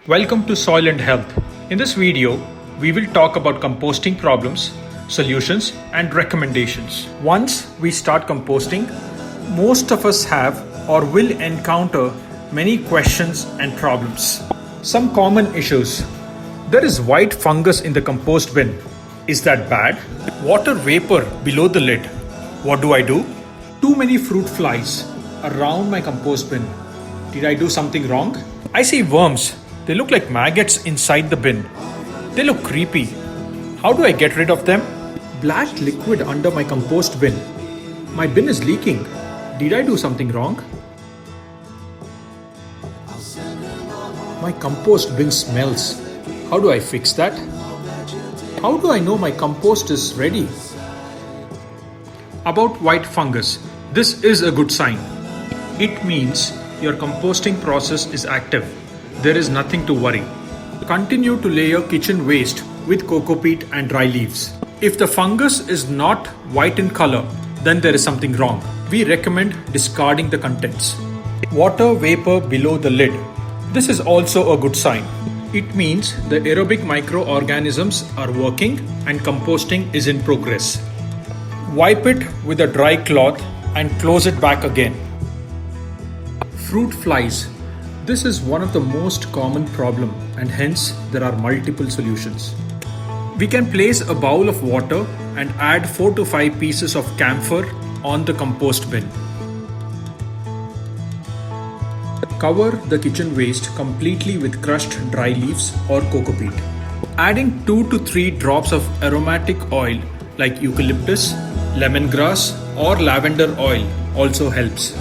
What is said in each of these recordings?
Welcome to Soil and Health. In this video, we will talk about composting problems, solutions, and recommendations. Once we start composting, most of us have or will encounter many questions and problems. Some common issues. There is white fungus in the compost bin. Is that bad? Water vapor below the lid. What do I do? Too many fruit flies around my compost bin. Did I do something wrong? I see worms. They look like maggots inside the bin. They look creepy. How do I get rid of them? Black liquid under my compost bin. My bin is leaking. Did I do something wrong? My compost bin smells. How do I fix that? How do I know my compost is ready? About white fungus. This is a good sign. It means your composting process is active. There is nothing to worry. Continue to layer kitchen waste with cocoa peat and dry leaves. If the fungus is not white in color, then there is something wrong. We recommend discarding the contents. Water vapor below the lid. This is also a good sign. It means the aerobic microorganisms are working and composting is in progress. Wipe it with a dry cloth and close it back again. Fruit flies. This is one of the most common problem and hence there are multiple solutions. We can place a bowl of water and add 4 to 5 pieces of camphor on the compost bin. Cover the kitchen waste completely with crushed dry leaves or cocoa peat. Adding 2 to 3 drops of aromatic oil like eucalyptus, lemongrass or lavender oil also helps.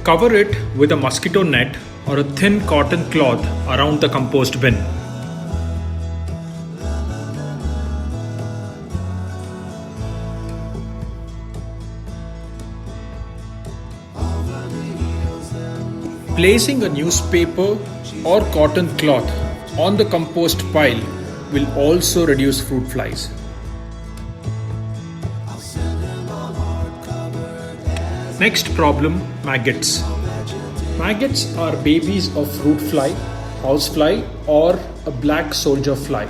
Cover it with a mosquito net or a thin cotton cloth around the compost bin. Placing a newspaper or cotton cloth on the compost pile will also reduce fruit flies. Next problem, maggots. Maggots are babies of fruit fly, housefly or a black soldier fly.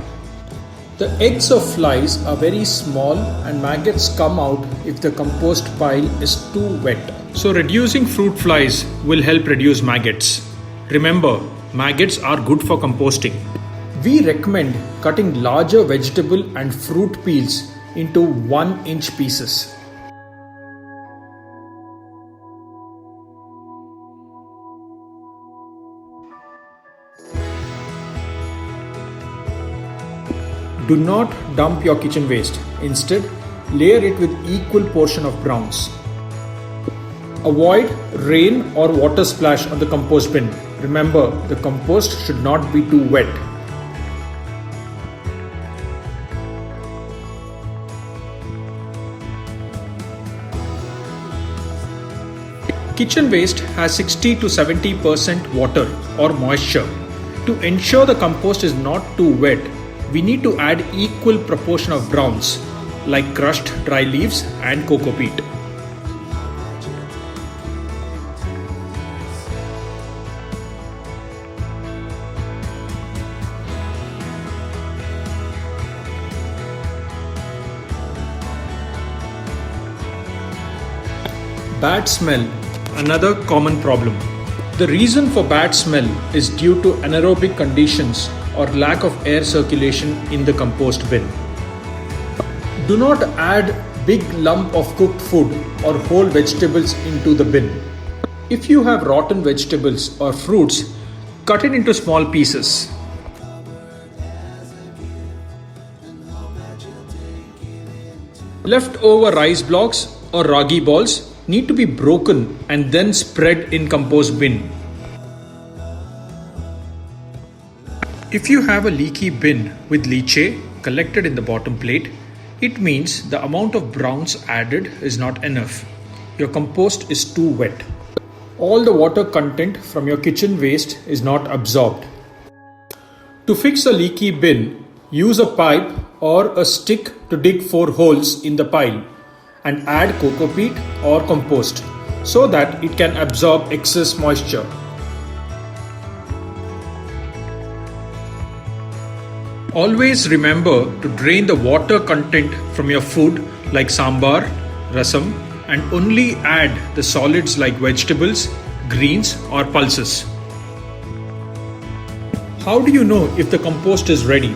The eggs of flies are very small and maggots come out if the compost pile is too wet. So reducing fruit flies will help reduce maggots. Remember, maggots are good for composting. We recommend cutting larger vegetable and fruit peels into 1-inch pieces. Do not dump your kitchen waste. Instead, layer it with equal portion of browns. Avoid rain or water splash on the compost bin. Remember, the compost should not be too wet. Kitchen waste has 60 to 70% water or moisture. To ensure the compost is not too wet, we need to add equal proportion of browns like crushed dry leaves and cocoa peat. Bad smell, another common problem. The reason for bad smell is due to anaerobic conditions or lack of air circulation in the compost bin. Do not add big lump of cooked food or whole vegetables into the bin. If you have rotten vegetables or fruits, cut it into small pieces. Leftover rice blocks or ragi balls need to be broken and then spread in compost bin. If you have a leaky bin with leachate collected in the bottom plate, it means the amount of browns added is not enough. Your compost is too wet. All the water content from your kitchen waste is not absorbed. To fix a leaky bin, use a pipe or a stick to dig 4 holes in the pile and add cocoa peat or compost. so that it can absorb excess moisture. Always remember to drain the water content from your food like sambar, rasam, and only add the solids like vegetables, greens, or pulses. How do you know if the compost is ready?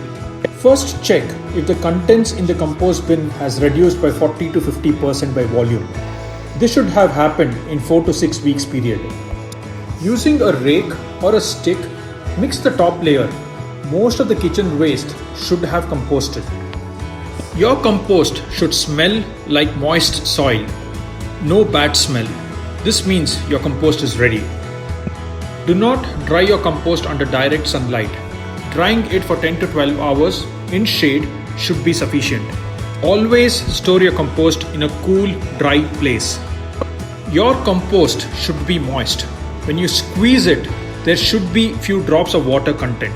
First check if the contents in the compost bin has reduced by 40 to 50% by volume. This should have happened in 4 to 6 weeks period. Using a rake or a stick, mix the top layer. Most of the kitchen waste should have composted. Your compost should smell like moist soil. No bad smell. This means your compost is ready. Do not dry your compost under direct sunlight. Drying it for 10 to 12 hours in shade should be sufficient. Always store your compost in a cool, dry place. Your compost should be moist. When you squeeze it, there should be few drops of water content.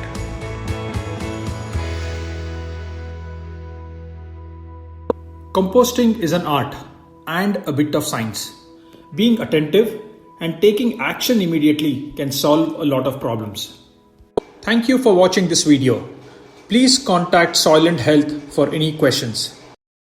Composting is an art and a bit of science. Being attentive and taking action immediately can solve a lot of problems. Thank you for watching this video. Please contact Soil and Health for any questions.